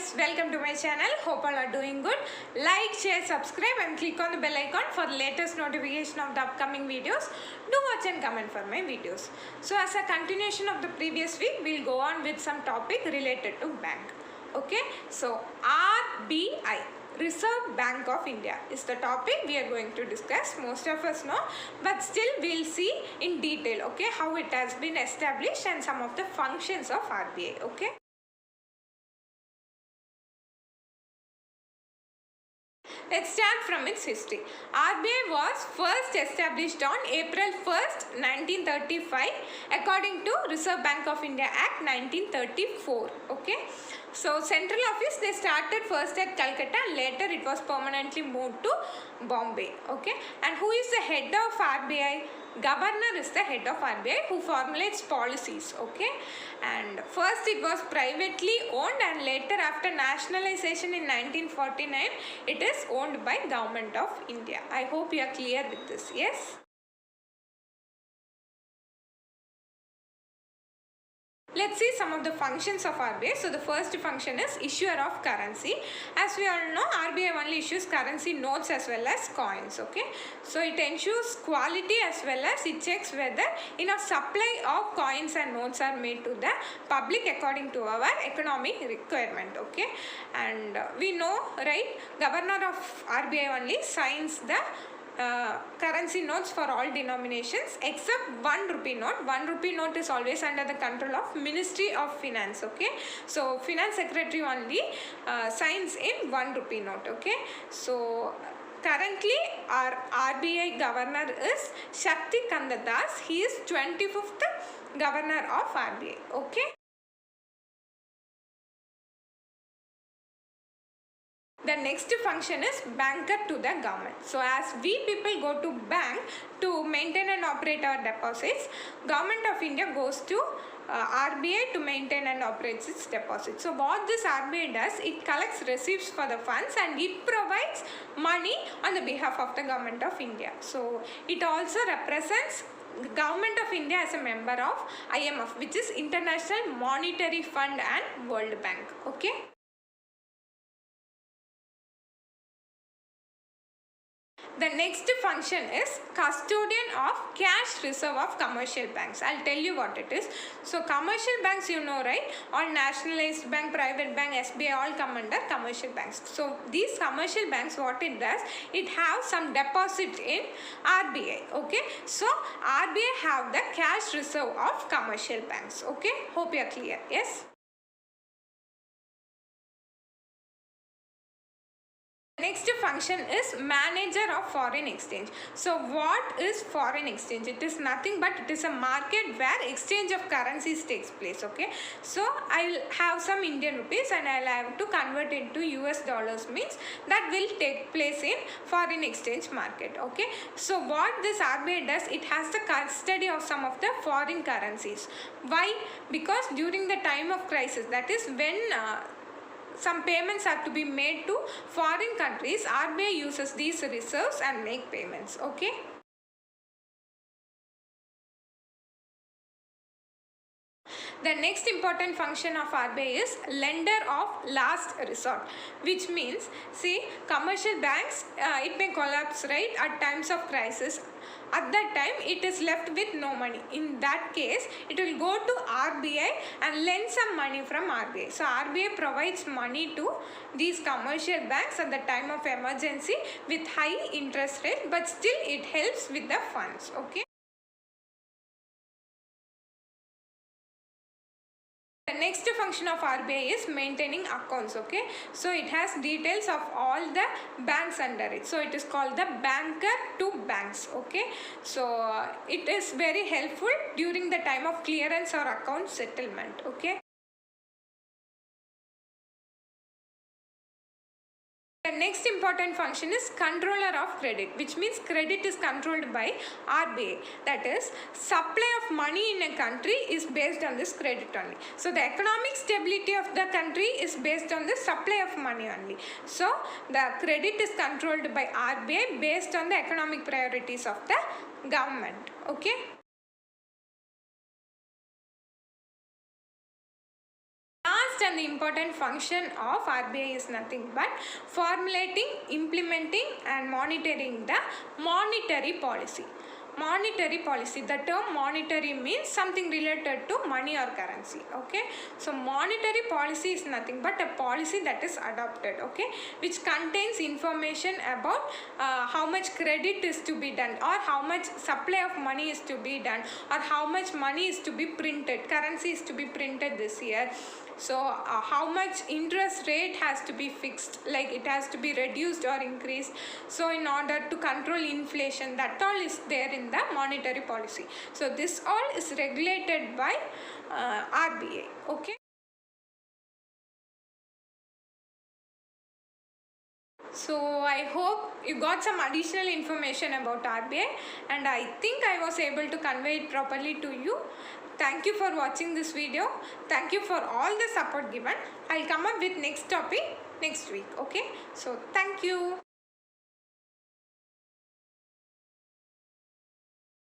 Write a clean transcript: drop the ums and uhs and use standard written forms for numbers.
guys, welcome to my channel. Hope all are doing good. Like, share, subscribe and click on the bell icon for the latest notification of the upcoming videos. Do watch and comment for my videos. So as a continuation of the previous week, we'll go on with some topic related to bank. Okay, so RBI, Reserve Bank of India, is the topic we are going to discuss. Most of us know, but still we'll see in detail, okay, how it has been established and some of the functions of RBI. Okay, let's start from its history. RBI was first established on April 1st, 1935 according to Reserve Bank of India Act 1934. Okay, so central office they started first at Calcutta and later it was permanently moved to Bombay. Okay, and who is the head of RBI? Governor is the head of RBI who formulates policies. Okay, and first it was privately owned and later after nationalization in 1949 it is owned by Government of India. I hope you are clear with this. Yes. Let's see some of the functions of RBI. So the first function is issuer of currency. As we all know, RBI only issues currency notes as well as coins. Okay, so it ensures quality as well as it checks whether enough supply of coins and notes are made to the public according to our economic requirement. Okay, and we know, right, Governor of RBI only signs the currency notes for all denominations except 1 rupee note. 1 rupee note is always under the control of Ministry of Finance. Okay, so Finance Secretary only signs in 1 rupee note. Okay, so currently our RBI governor is Shakti Kanda Das. He is 25th governor of RBI. Okay. The next function is banker to the government. So as we people go to bank to maintain and operate our deposits, Government of India goes to RBI to maintain and operate its deposits. So what this RBI does, it collects receipts for the funds and it provides money on the behalf of the Government of India. So it also represents Government of India as a member of IMF, which is International Monetary Fund and World Bank. Okay. The next function is custodian of cash reserve of commercial banks. I'll tell you what it is. So commercial banks, you know, right? All nationalized bank, private bank, SBI, all come under commercial banks. So these commercial banks, what it does, it have some deposit in RBI. Okay, so RBI have the cash reserve of commercial banks. Okay, hope you are clear. Yes. Next function is manager of foreign exchange. So what is foreign exchange? It is nothing but it is a market where exchange of currencies takes place. Okay, so I will have some Indian rupees and I will have to convert it to US dollars, means that will take place in foreign exchange market. Okay, so what this RBI does, it has the custody of some of the foreign currencies. Why? Because during the time of crisis, that is when some payments have to be made to foreign countries, RBI uses these reserves and make payments. Okay. The next important function of RBI is lender of last resort, which means, see, commercial banks, it may collapse, right, at times of crisis. At that time, it is left with no money. In that case, it will go to RBI and lend some money from RBI. So RBI provides money to these commercial banks at the time of emergency with high interest rate, but still it helps with the funds. Okay. The next function of RBI is maintaining accounts. Okay, so it has details of all the banks under it. So it is called the banker to banks. Okay, so it is very helpful during the time of clearance or account settlement. Okay. The next important function is controller of credit, which means credit is controlled by RBI. That is, supply of money in a country is based on this credit only. So the economic stability of the country is based on the supply of money only. So the credit is controlled by RBI based on the economic priorities of the government. Okay. and the important function of RBI is nothing but formulating, implementing and monitoring the monetary policy. Monetary policy, the term monetary means something related to money or currency. Okay, so monetary policy is nothing but a policy that is adopted, okay, which contains information about how much credit is to be done, or how much supply of money is to be done, or how much money is to be printed, currency is to be printed this year. So how much interest rate has to be fixed, like it has to be reduced or increased, so in order to control inflation, that all is there in the monetary policy. So this all is regulated by RBI. Okay, so I hope you got some additional information about RBI, and I think I was able to convey it properly to you. Thank you for watching this video. Thank you for all the support given. I'll come up with next topic next week. Okay, so thank you.